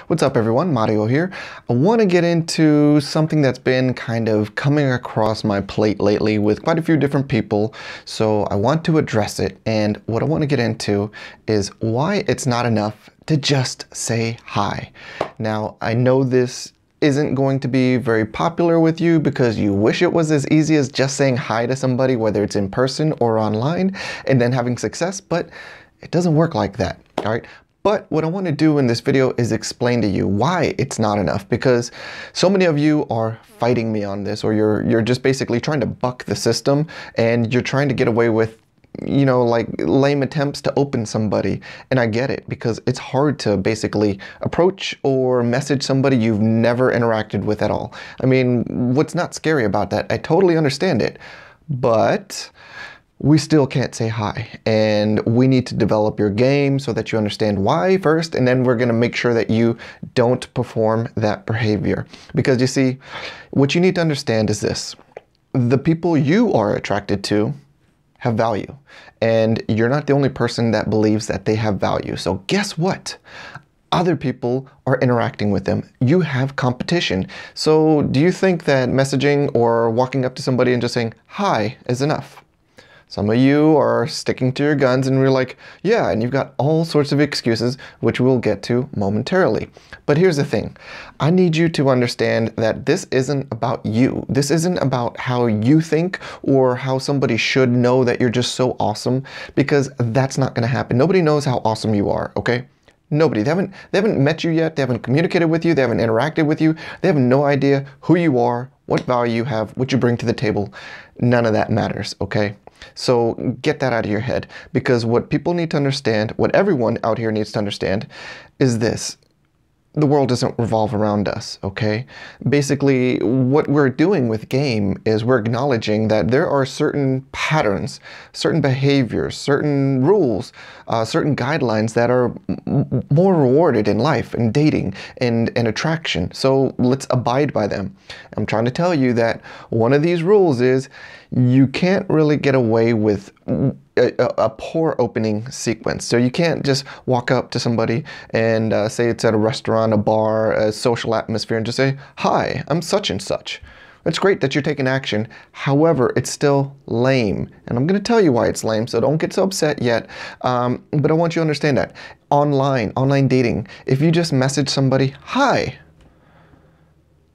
What's up everyone, Mario here. I want to get into something that's been kind of coming across my plate lately with quite a few different people, so I want to address it, and what I want to get into is why it's not enough to just say hi. Now, I know this isn't going to be very popular with you because you wish it was as easy as just saying hi to somebody, whether it's in person or online, and then having success, but it doesn't work like that, all right? But what I want to do in this video is explain to you why it's not enough, because so many of you are fighting me on this, or you're just basically trying to buck the system and you're trying to get away with, you know, like lame attempts to open somebody. And I get it, because it's hard to basically approach or message somebody you've never interacted with at all. I mean, what's not scary about that? I totally understand it, but we still can't say hi, and we need to develop your game so that you understand why first, and then we're going to make sure that you don't perform that behavior. Because you see, what you need to understand is this: the people you are attracted to have value, and you're not the only person that believes that they have value. So guess what? Other people are interacting with them. You have competition. So do you think that messaging or walking up to somebody and just saying hi is enough? Some of you are sticking to your guns and we're like, yeah, and you've got all sorts of excuses, which we'll get to momentarily. But here's the thing. I need you to understand that this isn't about you. This isn't about how you think or how somebody should know that you're just so awesome, because that's not going to happen. Nobody knows how awesome you are, okay? Nobody. They haven't met you yet. They haven't communicated with you. They haven't interacted with you. They have no idea who you are, what value you have, what you bring to the table. None of that matters, okay? So get that out of your head, because what people need to understand, what everyone out here needs to understand, is this: the world doesn't revolve around us, okay? Basically, what we're doing with game is we're acknowledging that there are certain patterns, certain behaviors, certain rules, certain guidelines that are more rewarded in life and dating and attraction. So let's abide by them. I'm trying to tell you that one of these rules is you can't really get away with a poor opening sequence. So you can't just walk up to somebody and say it's at a restaurant, a bar, a social atmosphere, and just say, hi, I'm such and such. It's great that you're taking action. However, it's still lame. And I'm going to tell you why it's lame, so don't get so upset yet. But I want you to understand that. Online dating, if you just message somebody, hi,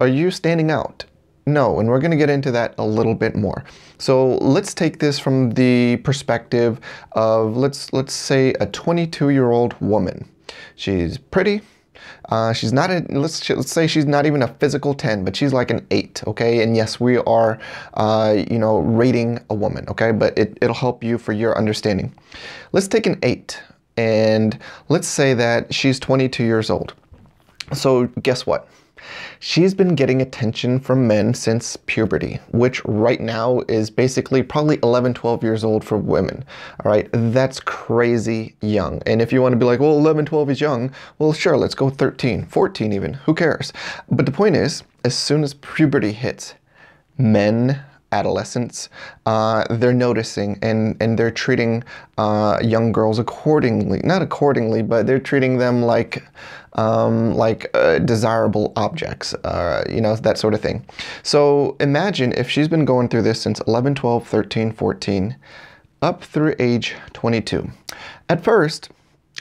are you standing out? No, and we're going to get into that a little bit more. So let's take this from the perspective of, let's say, a 22-year-old woman. She's pretty. She's not a, let's say she's not even a physical 10, but she's like an 8, okay? And yes, we are, you know, rating a woman, okay? But it'll help you for your understanding. Let's take an 8, and let's say that she's 22 years old. So guess what? She's been getting attention from men since puberty, which right now is basically probably 11, 12 years old for women. All right, that's crazy young. And if you want to be like, well, 11, 12 is young, well, sure, let's go 13, 14 even, who cares? But the point is, as soon as puberty hits, men, adolescents, they're noticing and they're treating young girls accordingly. Not accordingly, but they're treating them like desirable objects, you know, that sort of thing. So imagine if she's been going through this since 11, 12, 13, 14, up through age 22. At first,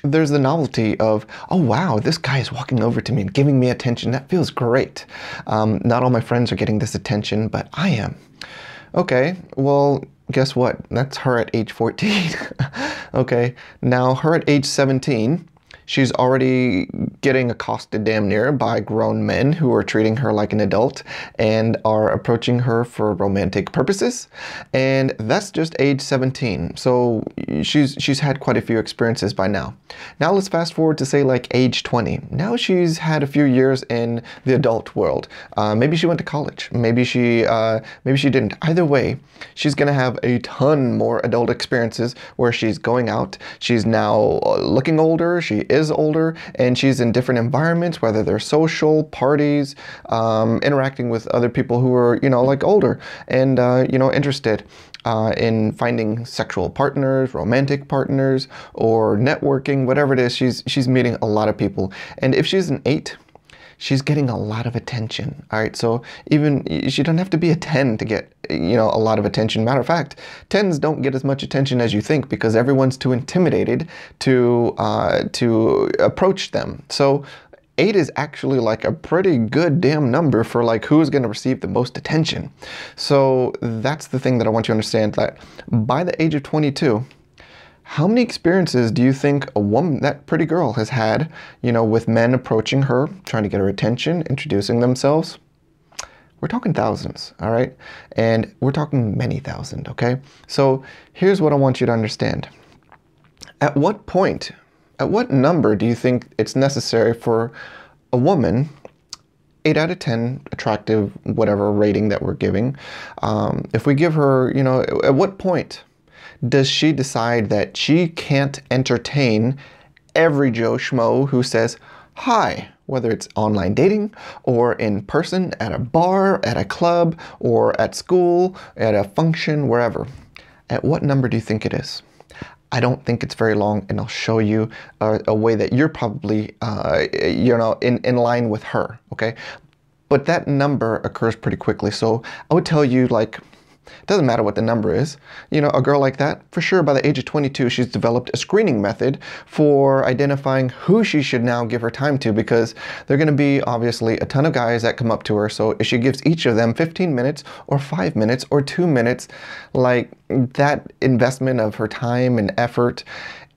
there's the novelty of, oh wow, this guy is walking over to me and giving me attention. That feels great. Not all my friends are getting this attention, but I am. Okay, well, guess what? That's her at age 14. Okay, now her at age 17, she's already getting accosted damn near by grown men who are treating her like an adult and are approaching her for romantic purposes. And that's just age 17. So she's had quite a few experiences by now. Now let's fast forward to say like age 20. Now she's had a few years in the adult world. Maybe she went to college. Maybe she didn't. Either way, she's gonna have a ton more adult experiences where she's going out. She's now looking older. She is older, and she's in different environments, whether they're social, parties, interacting with other people who are, you know, like older and, you know, interested. in finding sexual partners, romantic partners, or networking, whatever it is. She's meeting a lot of people. And if she's an 8, she's getting a lot of attention. All right, so even she don't have to be a 10 to get, you know, a lot of attention. Matter of fact, 10s don't get as much attention as you think because everyone's too intimidated to approach them. So 8 is actually like a pretty good damn number for like who's going to receive the most attention. So that's the thing that I want you to understand, that by the age of 22, how many experiences do you think a woman, that pretty girl, has had, you know, with men approaching her, trying to get her attention, introducing themselves? We're talking thousands, all right? And we're talking many thousand, okay? So here's what I want you to understand. At what point, at what number do you think it's necessary for a woman, 8 out of 10, attractive, whatever rating that we're giving, if we give her, you know, at what point does she decide that she can't entertain every Joe Schmo who says hi, whether it's online dating or in person at a bar, at a club, or at school, at a function, wherever? At what number do you think it is? I don't think it's very long, and I'll show you a way that you're probably, you know, in line with her, okay? But that number occurs pretty quickly, so I would tell you, like, it doesn't matter what the number is. You know, a girl like that, for sure, by the age of 22, she's developed a screening method for identifying who she should now give her time to, because there are going to be, obviously, a ton of guys that come up to her. So if she gives each of them 15 minutes or 5 minutes or 2 minutes, like, that investment of her time and effort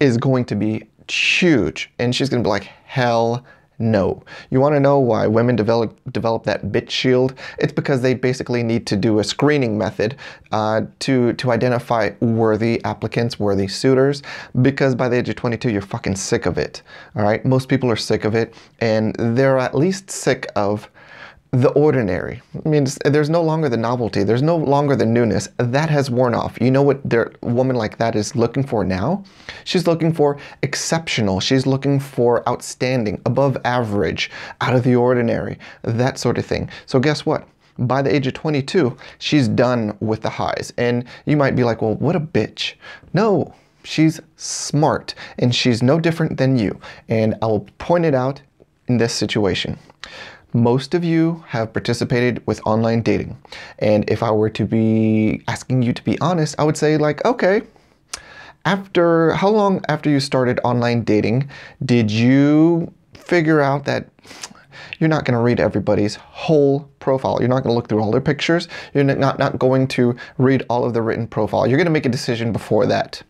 is going to be huge. And she's going to be like, hell no. You want to know why women develop that bitch shield? It's because they basically need to do a screening method to identify worthy applicants, worthy suitors, because by the age of 22, you're fucking sick of it. All right? Most people are sick of it, and they're at least sick of the ordinary. I mean, there's no longer the novelty. There's no longer the newness. That has worn off. You know what a woman like that is looking for now? She's looking for exceptional. She's looking for outstanding, above average, out of the ordinary, that sort of thing. So guess what? By the age of 22, she's done with the highs. And you might be like, well, what a bitch. No, she's smart, and she's no different than you. And I will point it out in this situation. Most of you have participated with online dating. And if I were to be asking you to be honest, I would say, like, okay, how long after you started online dating did you figure out that you're not going to read everybody's whole profile? You're not going to look through all their pictures. You're not going to read all of the written profile. You're going to make a decision before that.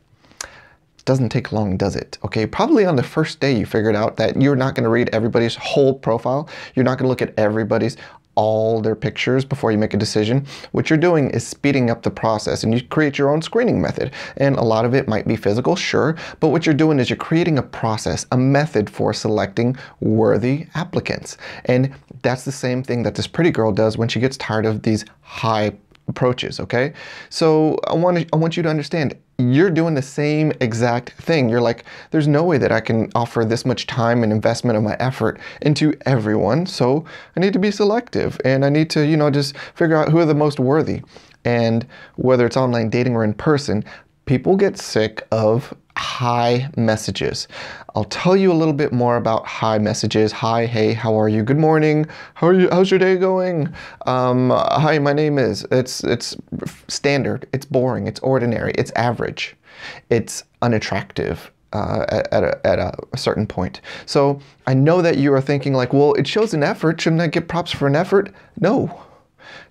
Doesn't take long, does it? Okay, probably on the first day you figured out that you're not going to read everybody's whole profile. You're not going to look at all their pictures before you make a decision. What you're doing is speeding up the process, and you create your own screening method. And a lot of it might be physical, sure, but what you're doing is you're creating a process, a method for selecting worthy applicants. And that's the same thing that this pretty girl does when she gets tired of these high approaches, okay? So I want you to understand, you're doing the same exact thing. You're like, there's no way that I can offer this much time and investment of my effort into everyone, so I need to be selective, and I need to, you know, just figure out who are the most worthy. And whether it's online dating or in person, people get sick of hi messages. I'll tell you a little bit more about hi messages. Hi, hey, how are you? Good morning. How are you? How's your day going? Hi, my name is. It's standard. It's boring. It's ordinary. It's average. It's unattractive at a certain point. So I know that you are thinking like, well, it shows an effort. Shouldn't I get props for an effort? No.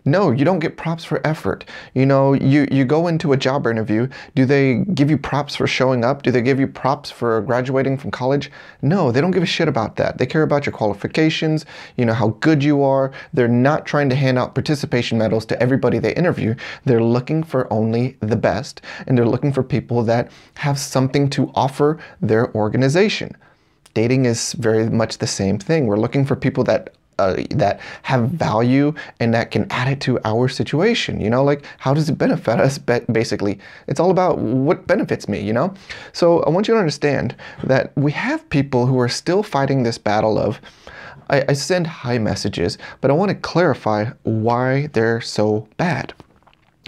No, you don't get props for effort. You know, you go into a job interview. Do they give you props for showing up? Do they give you props for graduating from college? No, they don't give a shit about that. They care about your qualifications, you know, how good you are. They're not trying to hand out participation medals to everybody they interview. They're looking for only the best, and they're looking for people that have something to offer their organization. Dating is very much the same thing. We're looking for people that have value and that can add it to our situation, you know, like how does it benefit us? Basically, it's all about what benefits me, you know? So I want you to understand that we have people who are still fighting this battle of, I send hi messages, but I want to clarify why they're so bad.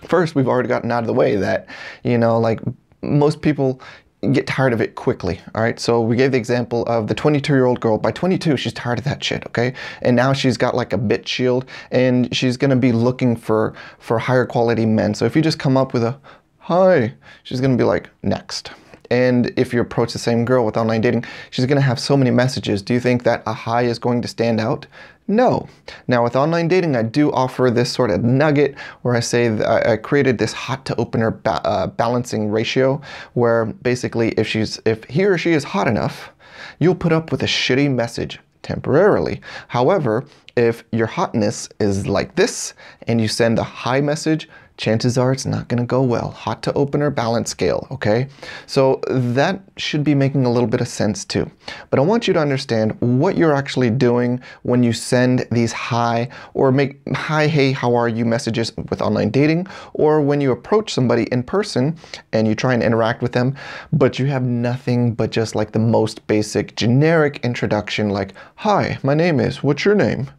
First, we've already gotten out of the way that, you know, like most people get tired of it quickly. All right. So we gave the example of the 22-year-old girl. By 22, she's tired of that shit. Okay. And now she's got like a bit shield and she's going to be looking for higher quality men. So if you just come up with a hi, she's going to be like, next. And if you approach the same girl with online dating, she's going to have so many messages. Do you think that a hi is going to stand out? No. Now with online dating, I do offer this sort of nugget where I say that I created this hot to opener balancing ratio, where basically if he or she is hot enough, you'll put up with a shitty message temporarily. However, if your hotness is like this and you send a hi message, chances are it's not going to go well. Hot to opener balance scale, okay? So that should be making a little bit of sense too. But I want you to understand what you're actually doing when you send these hi or make hi, hey, how are you messages with online dating, or when you approach somebody in person and you try and interact with them, but you have nothing but just like the most basic generic introduction like, hi, my name is, what's your name?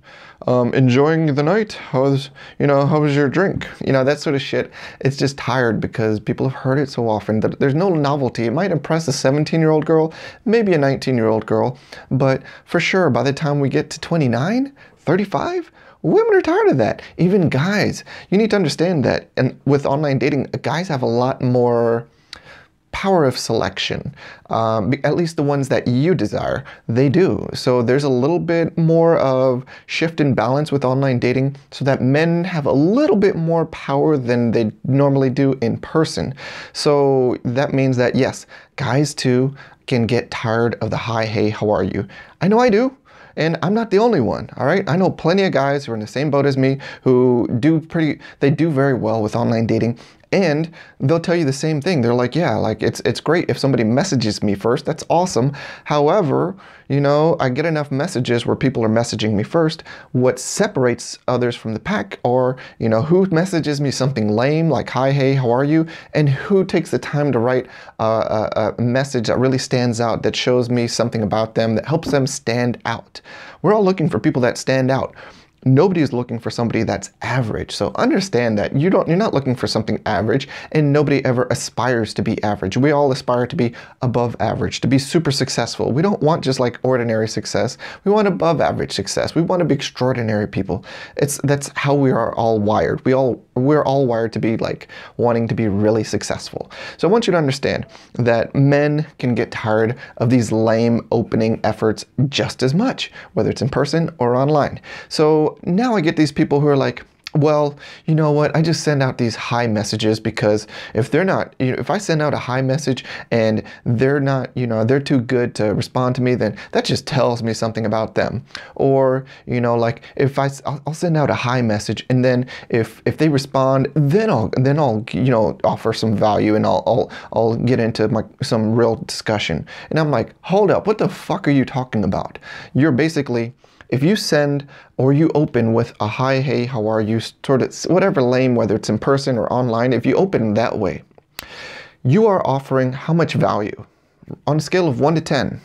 Enjoying the night? How was your drink? You know, that sort of shit. It's just tired because people have heard it so often that there's no novelty. It might impress a 17-year-old girl, maybe a 19-year-old girl, but for sure, by the time we get to 29, 35, women are tired of that. Even guys. You need to understand that. And with online dating, guys have a lot more power of selection, at least the ones that you desire, they do. So there's a little bit more of shift in balance with online dating so that men have a little bit more power than they normally do in person. So that means that yes, guys too can get tired of the hi, hey, how are you? I know I do. And I'm not the only one, all right? I know plenty of guys who are in the same boat as me who do very well with online dating. And they'll tell you the same thing. They're like, yeah, like it's great if somebody messages me first. That's awesome. However, you know, I get enough messages where people are messaging me first. What separates others from the pack are, you know, who messages me something lame like, hi, hey, how are you? And who takes the time to write a message that really stands out, that shows me something about them, that helps them stand out. We're all looking for people that stand out. Nobody is looking for somebody that's average. So understand that you're not looking for something average, and nobody ever aspires to be average. We all aspire to be above average, to be super successful. We don't want just like ordinary success. We want above average success. We want to be extraordinary people. That's how we are all wired. We're all wired to be like wanting to be really successful. So I want you to understand that men can get tired of these lame opening efforts just as much, whether it's in person or online. So now I get these people who are like, well, you know what, I just send out these hi messages because if they're not, you know, if I send out a hi message and they're not, you know, they're too good to respond to me, then that just tells me something about them. Or, you know, like if I'll send out a hi message and then if they respond, then I'll you know, offer some value and I'll get into some real discussion. And I'm like, hold up, what the fuck are you talking about? You're basically, if you send or you open with a hi, hey, how are you, sort of whatever lame, whether it's in person or online, if you open that way, you are offering how much value? On a scale of 1 to 10,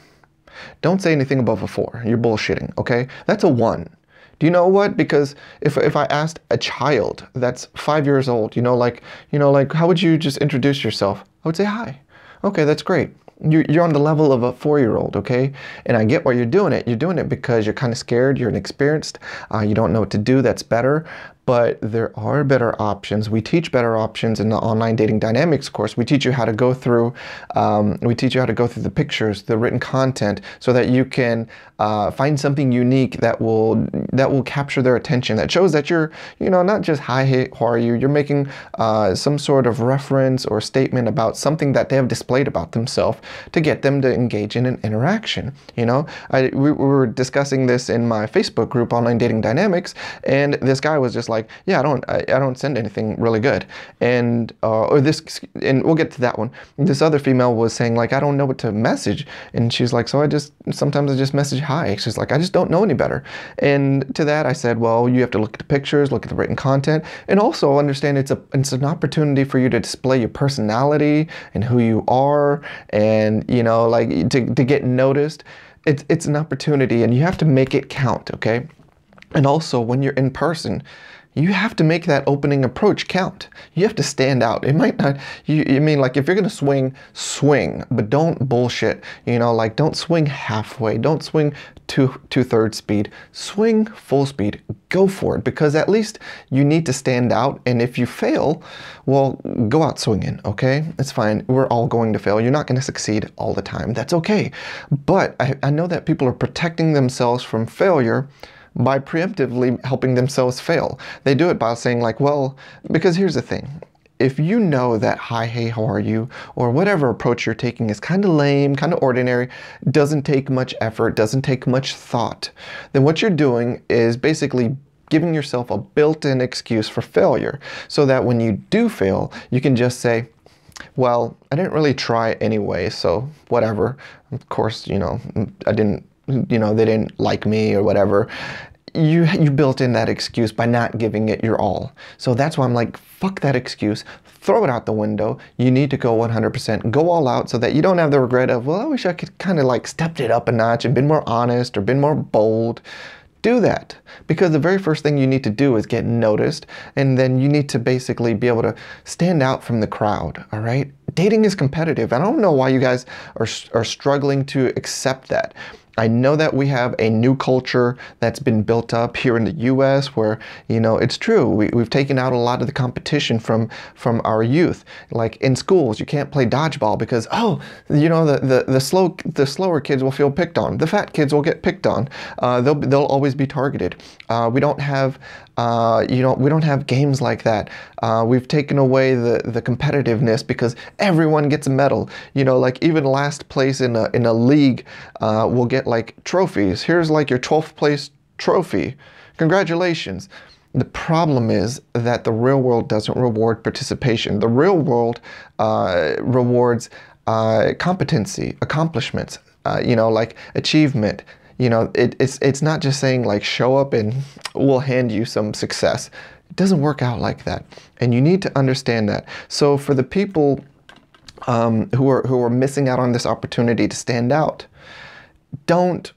don't say anything above a 4. You're bullshitting, okay? That's a 1. Do you know what? Because if I asked a child that's 5 years old, like how would you just introduce yourself? I would say hi. Okay, that's great. You're on the level of a 4-year-old, okay? And I get why you're doing it. You're doing it because you're kind of scared, you're inexperienced, you don't know what to do, that's better. But there are better options. We teach better options in the online dating dynamics course. We teach you how to go through, the pictures, the written content, so that you can find something unique that will capture their attention. That shows that you're, not just hi, hey, how are you? You're making some sort of reference or statement about something that they have displayed about themselves to get them to engage in an interaction. We were discussing this in my Facebook group, Online Dating Dynamics, and this guy was just like, yeah, I don't send anything really good, and we'll get to that one. This other female was saying like, I don't know what to message, and she's like, so sometimes I just message hi. She's like, I just don't know any better. And to that I said, well, you have to look at the pictures, look at the written content, and also understand it's an opportunity for you to display your personality and who you are, and to get noticed. It's an opportunity, and you have to make it count, okay? And also, when you're in person, you have to make that opening approach count. You have to stand out. It might not, I mean, like if you're gonna swing, swing, but don't bullshit, you know, like don't swing halfway, don't swing two-thirds speed, swing full speed, go for it, because at least you need to stand out. And if you fail, well, go out swinging, okay? It's fine, we're all going to fail. You're not gonna succeed all the time, that's okay. But I know that people are protecting themselves from failure by preemptively helping themselves fail. They do it by saying like, well, because here's the thing. If you know that hi, hey, how are you, or whatever approach you're taking is kind of lame, kind of ordinary, doesn't take much effort, doesn't take much thought, then what you're doing is basically giving yourself a built-in excuse for failure, so that when you do fail, you can just say, well, I didn't really try anyway, so whatever. Of course, you know, I didn't, you know, they didn't like me or whatever. You built in that excuse by not giving it your all. So that's why I'm like, fuck that excuse, throw it out the window. You need to go 100%, go all out, so that you don't have the regret of, well, I wish I could kind of like stepped it up a notch and been more honest or been more bold. Do that, because the very first thing you need to do is get noticed, and then you need to basically be able to stand out from the crowd, all right? Dating is competitive. I don't know why you guys are struggling to accept that. I know that we have a new culture that's been built up here in the US where, you know, it's true. We've taken out a lot of the competition from our youth. Like in schools, you can't play dodgeball because, oh, you know, the slower kids will feel picked on. The fat kids will get picked on. They'll always be targeted. We don't have we don't have games like that. We've taken away the competitiveness because everyone gets a medal. You know, like even last place in a league will get like trophies. Here's like your 12th place trophy. Congratulations. The problem is that the real world doesn't reward participation. The real world rewards competency, accomplishments, you know, like achievement. You know, it's not just saying like show up and we'll hand you some success. It doesn't work out like that, and you need to understand that. So for the people who are missing out on this opportunity to stand out, don't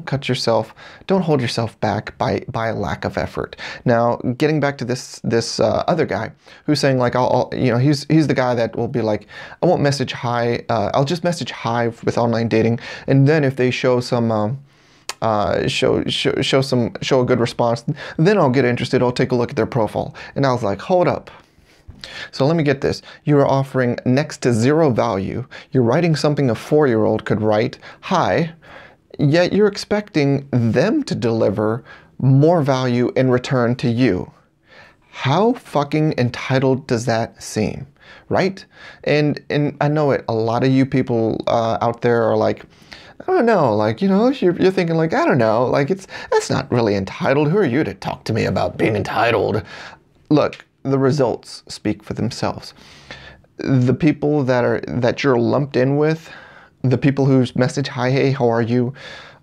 cut yourself, don't hold yourself back by a lack of effort. Now, getting back to this other guy who's saying like, you know, he's the guy that will be like, I won't message hi, I'll just message hi with online dating, and then if they show some show a good response, then I'll get interested, I'll take a look at their profile. And I was like, hold up. So let me get this. You are offering next to zero value. You're writing something a 4-year-old could write, hi, yet you're expecting them to deliver more value in return to you. How fucking entitled does that seem, right? And I know it, a lot of you people out there are like, I don't know, like, you know, you're thinking like, I don't know, like that's not really entitled. Who are you to talk to me about being entitled? Look, the results speak for themselves. The people that you're lumped in with, the people whose message, hi, hey, how are you,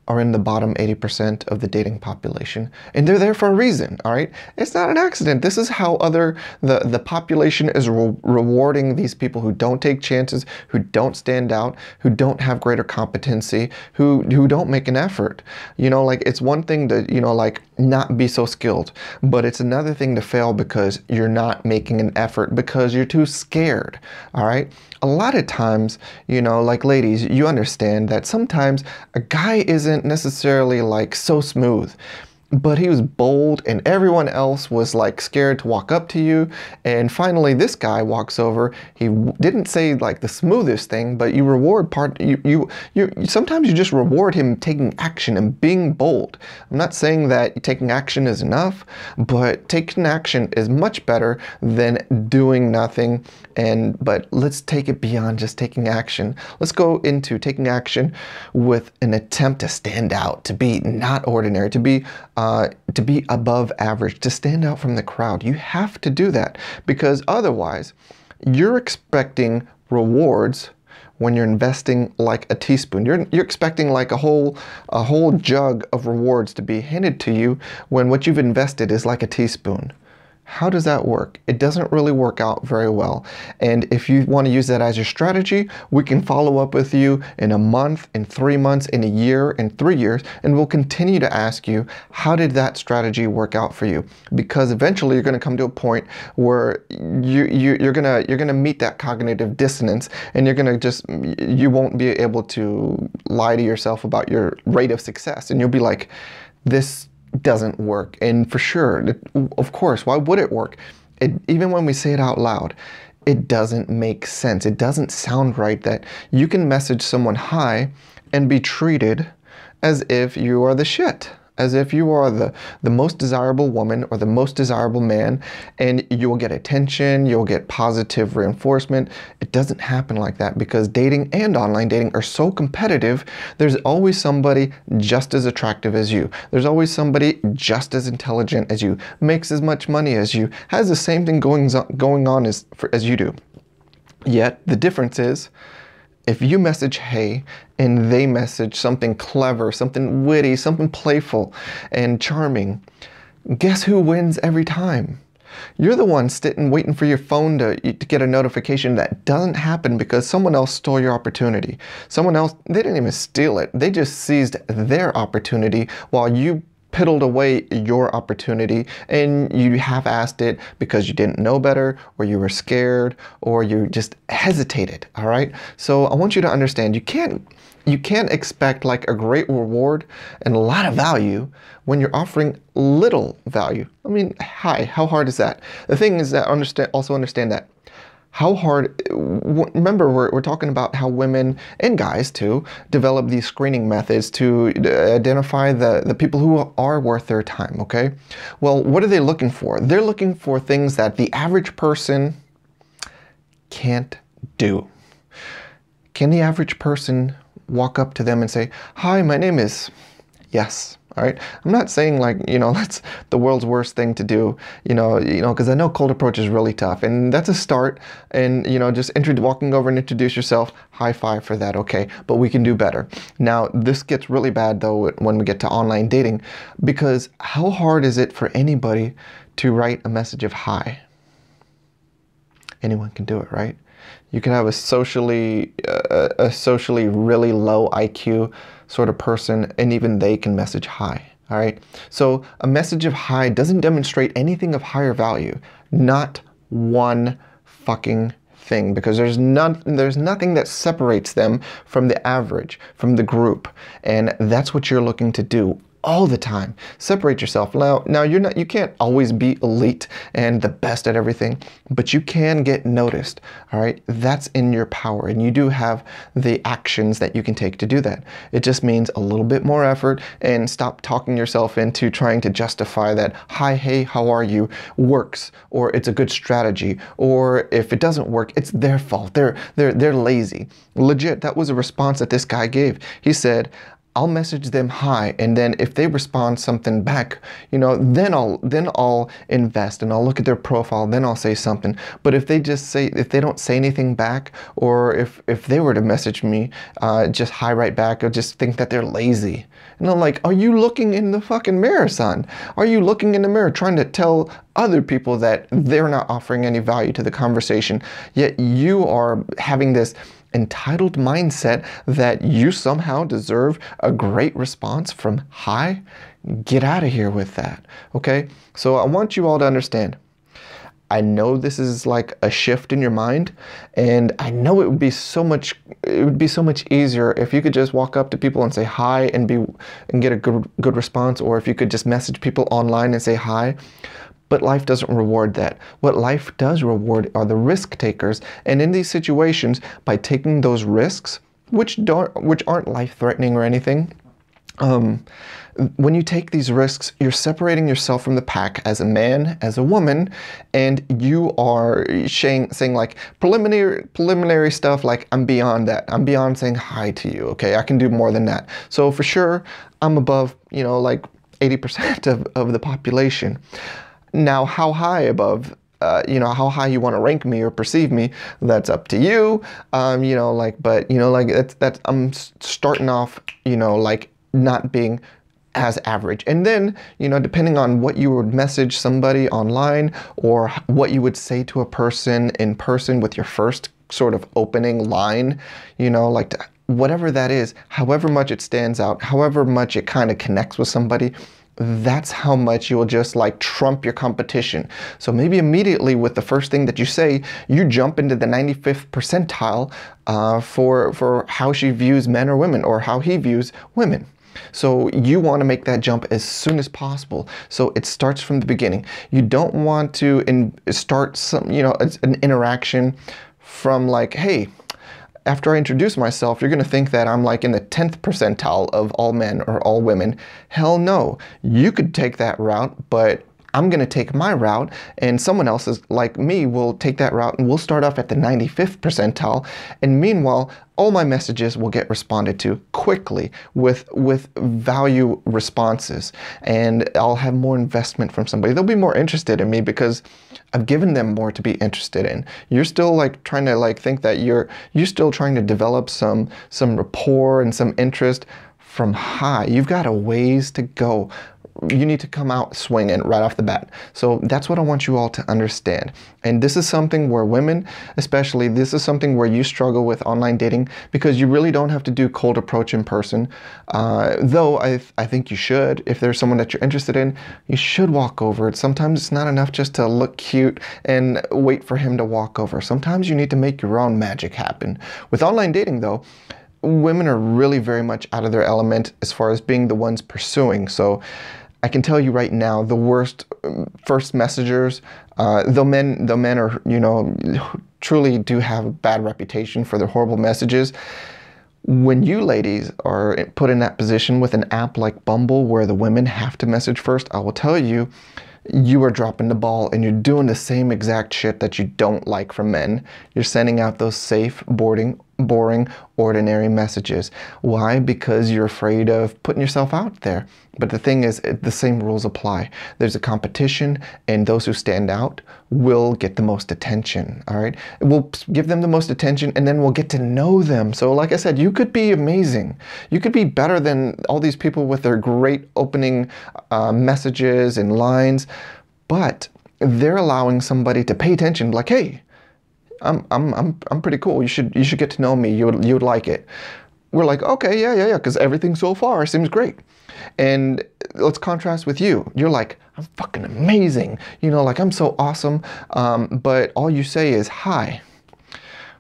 are in the bottom 80% of the dating population. And they're there for a reason, all right? It's not an accident. This is how the population is rewarding these people who don't take chances, who don't stand out, who don't have greater competency, who don't make an effort. You know, like it's one thing to, you know, like not be so skilled, but it's another thing to fail because you're not making an effort because you're too scared, all right? A lot of times, you know, like ladies, you understand that sometimes a guy isn't necessarily like so smooth, but he was bold and everyone else was like scared to walk up to you. And finally this guy walks over. He didn't say like the smoothest thing, but you reward sometimes you just reward him taking action and being bold. I'm not saying that taking action is enough, but taking action is much better than doing nothing. But let's take it beyond just taking action. Let's go into taking action with an attempt to stand out, to be not ordinary, to be above average, to stand out from the crowd. You have to do that, because otherwise you're expecting rewards when you're investing like a teaspoon. You're expecting like a whole jug of rewards to be handed to you when what you've invested is like a teaspoon. How does that work? It doesn't really work out very well. And if you want to use that as your strategy, we can follow up with you in a month, in 3 months, in a year, in 3 years, and we'll continue to ask you, how did that strategy work out for you? Because eventually you're going to come to a point where you're gonna meet that cognitive dissonance, and you won't be able to lie to yourself about your rate of success, and you'll be like, this doesn't work. And for sure, of course, why would it work? Even when we say it out loud, it doesn't make sense. It doesn't sound right that you can message someone hi and be treated as if you are the shit, as if you are the most desirable woman or the most desirable man, and you will get attention, you'll get positive reinforcement. It doesn't happen like that, because dating and online dating are so competitive. There's always somebody just as attractive as you. There's always somebody just as intelligent as you, makes as much money as you, has the same thing going on as you do. Yet the difference is, if you message hey and they message something clever, something witty, something playful and charming, guess who wins every time? You're the one sitting waiting for your phone to get a notification that doesn't happen because someone else stole your opportunity. Someone else, they didn't even steal it. They just seized their opportunity while you piddled away your opportunity, and you half-assed it because you didn't know better, or you were scared, or you just hesitated. All right, so I want you to understand, you can't expect like a great reward and a lot of value when you're offering little value. I mean, hi, how hard is that? The thing is that also understand that how hard, remember we're talking about how women and guys too develop these screening methods to identify the people who are worth their time, okay? Well, what are they looking for? They're looking for things that the average person can't do. Can the average person walk up to them and say, hi, my name is, yes. All right. I'm not saying like, that's the world's worst thing to do, because I know cold approach is really tough, and that's a start. And, just walking over and introduce yourself, high five for that. Okay. But we can do better. Now, this gets really bad though when we get to online dating, because how hard is it for anybody to write a message of hi? Anyone can do it, right? You can have a socially really low IQ sort of person, and even they can message hi. All right. So a message of hi doesn't demonstrate anything of higher value. Not one fucking thing, because there's nothing that separates them from the average, from the group, and that's what you're looking to do all the time. Separate yourself. Now you can't always be elite and the best at everything, but you can get noticed. All right, that's in your power, and you do have the actions that you can take to do that. It just means a little bit more effort, and stop talking yourself into trying to justify that hi, hey, how are you works, or it's a good strategy, or if it doesn't work, it's their fault. They're lazy. Legit, that was a response that this guy gave. He said, I'll message them hi, and then if they respond something back, then I'll invest and I'll look at their profile, then I'll say something. But if they don't say anything back, or if they were to message me just hi right back, I'll just think that they're lazy. And I'm like, are you looking in the fucking mirror, son? Are you looking in the mirror trying to tell other people that they're not offering any value to the conversation, yet you are having this entitled mindset that you somehow deserve a great response from hi? Get out of here with that, okay? So I want you all to understand, I know this is like a shift in your mind, and I know it would be so much easier if you could just walk up to people and say hi and get a good response, or if you could just message people online and say hi. But life doesn't reward that. What life does reward are the risk takers. And in these situations, by taking those risks, which aren't life-threatening or anything, when you take these risks, you're separating yourself from the pack as a man, as a woman, and you are saying like preliminary stuff like, I'm beyond that. I'm beyond saying hi to you, okay? I can do more than that. So for sure, I'm above, like 80% of the population. Now, how high above, how high you want to rank me or perceive me, that's up to you. But that's I'm starting off, like not being as average. And then, depending on what you would message somebody online or what you would say to a person in person with your first sort of opening line, like whatever that is, however much it stands out, however much it kind of connects with somebody, that's how much you'll just like trump your competition. So maybe immediately with the first thing that you say, you jump into the 95th percentile for how she views men or women, or how he views women. So you want to make that jump as soon as possible. So it starts from the beginning. You don't want to start some, an interaction from like, hey, after I introduce myself, you're going to think that I'm like in the 10th percentile of all men or all women. Hell no. You could take that route, but I'm going to take my route, and someone else is like me will take that route, and we'll start off at the 95th percentile. And meanwhile, all my messages will get responded to quickly with value responses, and I'll have more investment from somebody. They'll be more interested in me because I've given them more to be interested in. You're still like trying to like think that you're still trying to develop some rapport and some interest from high. You've got a ways to go. You need to come out swinging right off the bat. So that's what I want you all to understand. And this is something where women, especially, this is something where you struggle with online dating, because you really don't have to do cold approach in person. Though I think you should. If there's someone that you're interested in, you should walk over it. Sometimes it's not enough just to look cute and wait for him to walk over. Sometimes you need to make your own magic happen. With online dating though, women are really very much out of their element as far as being the ones pursuing. So I can tell you right now, the worst first messengers, though men are, truly do have a bad reputation for their horrible messages. When you ladies are put in that position with an app like Bumble where the women have to message first, I will tell you, you are dropping the ball, and you're doing the same exact shit that you don't like from men. You're sending out those safe, boring, ordinary messages. Why? Because you're afraid of putting yourself out there. But the thing is, the same rules apply. There's a competition, and those who stand out will get the most attention, all right? We'll give them the most attention, and then we'll get to know them. So like I said, you could be amazing. You could be better than all these people with their great opening messages and lines, but they're allowing somebody to pay attention, like, hey, I'm pretty cool. You should get to know me. You would like it. We're like, okay, yeah, because everything so far seems great. And let's contrast with you. You're like, I'm fucking amazing. Like I'm so awesome. But all you say is hi.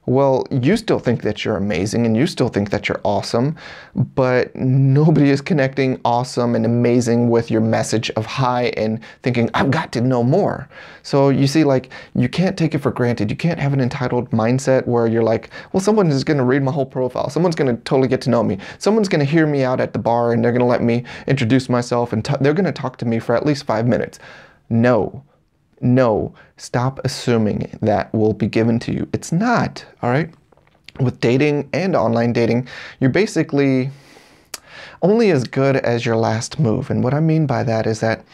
Well, you still think that you're amazing, and you still think that you're awesome, but nobody is connecting awesome and amazing with your message of hi and thinking, I've got to know more. So you see, like, you can't take it for granted. You can't have an entitled mindset where you're like, well, someone is going to read my whole profile. Someone's going to totally get to know me. Someone's going to hear me out at the bar, and they're going to let me introduce myself, and they're going to talk to me for at least 5 minutes. No, stop assuming that will be given to you. It's not, all right? With dating and online dating, you're basically only as good as your last move. And what I mean by that is that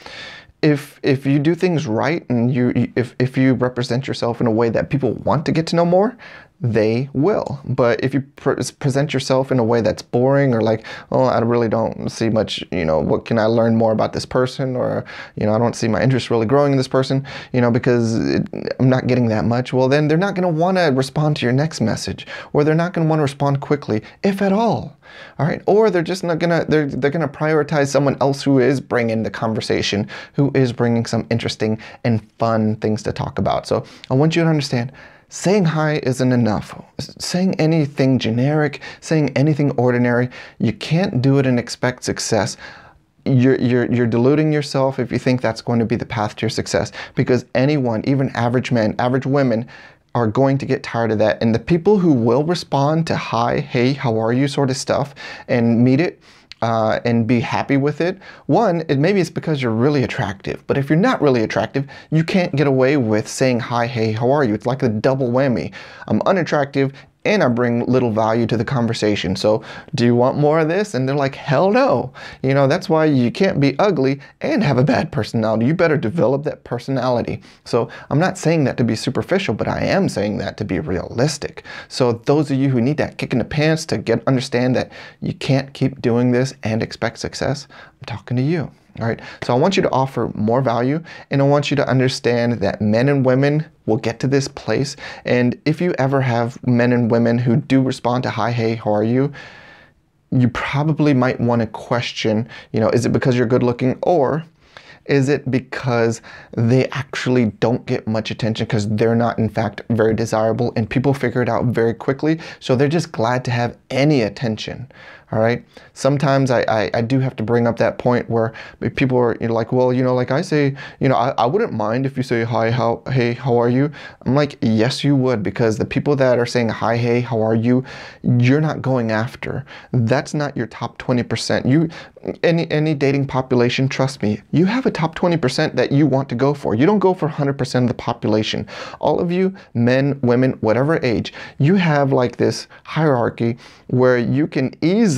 if you do things right, and if you represent yourself in a way that people want to get to know more, they will. But if you present yourself in a way that's boring, or like, oh, I really don't see much, what can I learn more about this person, or, I don't see my interest really growing in this person, because I'm not getting that much, well, then they're not going to want to respond to your next message, or they're not going to want to respond quickly, if at all. All right, or they're just not gonna, they're gonna prioritize someone else who is bringing the conversation, who is bringing some interesting and fun things to talk about. So I want you to understand, saying hi isn't enough. Saying anything generic, saying anything ordinary, you can't do it and expect success. You're deluding yourself if you think that's going to be the path to your success, because anyone, even average men, average women, are going to get tired of that. And the people who will respond to hi, hey, how are you sort of stuff and meet it and be happy with it, maybe it's because you're really attractive. But if you're not really attractive, you can't get away with saying hi, hey, how are you? It's like a double whammy. I'm unattractive and I bring little value to the conversation. So do you want more of this? And they're like, hell no. That's why you can't be ugly and have a bad personality. You better develop that personality. So I'm not saying that to be superficial, but I am saying that to be realistic. So those of you who need that kick in the pants to understand that you can't keep doing this and expect success, I'm talking to you. All right, so I want you to offer more value, and I want you to understand that men and women will get to this place. And if you ever have men and women who do respond to hi, hey, how are you, you probably might want to question, is it because you're good looking, or is it because they actually don't get much attention because they're not, in fact, very desirable, and people figure it out very quickly, so they're just glad to have any attention. All right. Sometimes I do have to bring up that point where people are like, well, like I say, I wouldn't mind if you say hi, hey, how are you? I'm like, yes, you would, because the people that are saying hi, hey, how are you, you're not going after. That's not your top 20%. Any dating population, trust me, you have a top 20% that you want to go for. You don't go for 100% of the population. All of you, men, women, whatever age, you have like this hierarchy where you can easily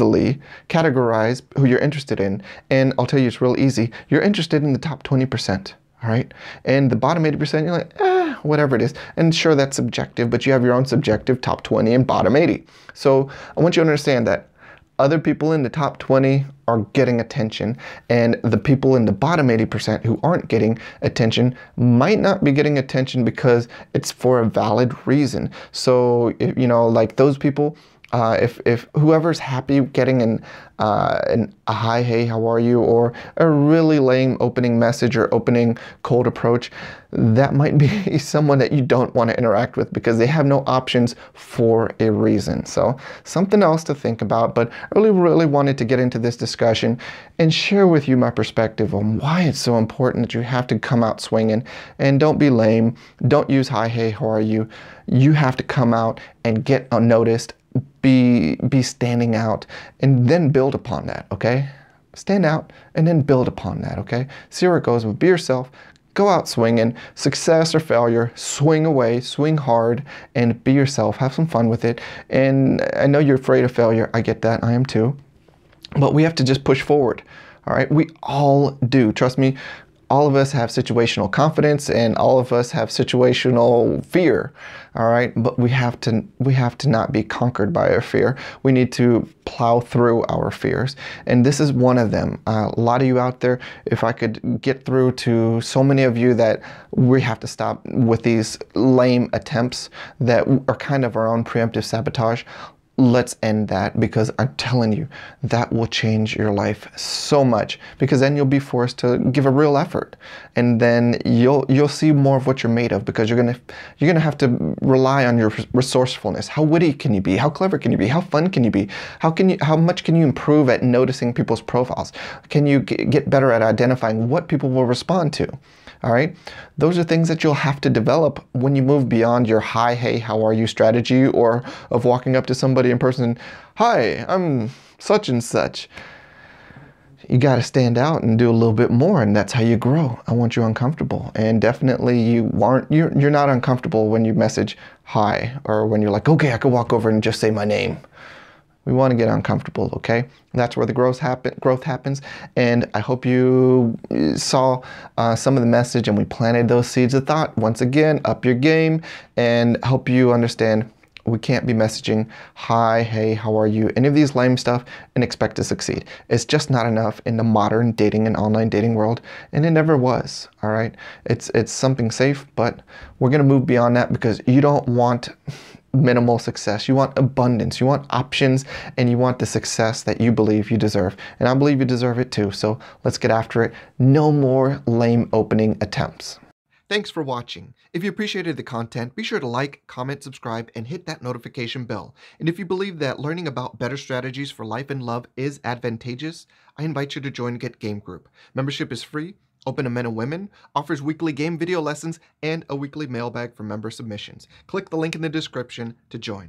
categorize who you're interested in. And I'll tell you, it's real easy. You're interested in the top 20%. All right. And the bottom 80%, you're like, whatever it is. And sure, that's subjective, but you have your own subjective top 20 and bottom 80. So I want you to understand that other people in the top 20 are getting attention, and the people in the bottom 80% who aren't getting attention might not be getting attention because it's for a valid reason. So, like those people, if whoever's happy getting a hi, hey, how are you, or a really lame opening message or opening cold approach, that might be someone that you don't want to interact with because they have no options for a reason. So something else to think about, but I really wanted to get into this discussion and share with you my perspective on why it's so important that you have to come out swinging, and don't be lame. Don't use hi, hey, how are you. You have to come out and get noticed, be standing out, and then build upon that, okay? Stand out and then build upon that, okay? See where it goes. Be yourself. Go out swinging. Success or failure, swing away, swing hard, and be yourself. Have some fun with it. And I know you're afraid of failure. I get that. I am too. But we have to just push forward, all right? We all do. Trust me. All of us have situational confidence, and all of us have situational fear, all right? But we have to not be conquered by our fear. We need to plow through our fears, and this is one of them. A lot of you out there, if I could get through to so many of you that we have to stop with these lame attempts that are kind of our own preemptive sabotage. Let's end that, because I'm telling you, that will change your life so much, because then you'll be forced to give a real effort, and then you'll see more of what you're made of, because you're gonna have to rely on your resourcefulness. How witty can you be? How clever can you be? How fun can you be? How much can you improve at noticing people's profiles? Can you get better at identifying what people will respond to? All right, those are things that you'll have to develop when you move beyond your hi, hey, how are you strategy, or of walking up to somebody in person, hi, I'm such and such. You got to stand out and do a little bit more, and that's how you grow. I want you uncomfortable, and definitely you're not uncomfortable when you message hi, or when you're like, okay, I could walk over and just say my name. We want to get uncomfortable, okay? That's where the growth happens. And I hope you saw some of the message, and we planted those seeds of thought. Once again, up your game, and help you understand we can't be messaging hi, hey, how are you, any of these lame stuff, and expect to succeed. It's just not enough in the modern dating and online dating world, and it never was, all right? It's something safe, but we're going to move beyond that, because you don't want minimal success. You want abundance, you want options, and you want the success that you believe you deserve. And I believe you deserve it too, so let's get after it. No more lame opening attempts. Thanks for watching. If you appreciated the content, be sure to like, comment, subscribe, and hit that notification bell. And if you believe that learning about better strategies for life and love is advantageous, I invite you to join Get Game Group. Membership is free, open to men and women, offers weekly game video lessons, and a weekly mailbag for member submissions. Click the link in the description to join.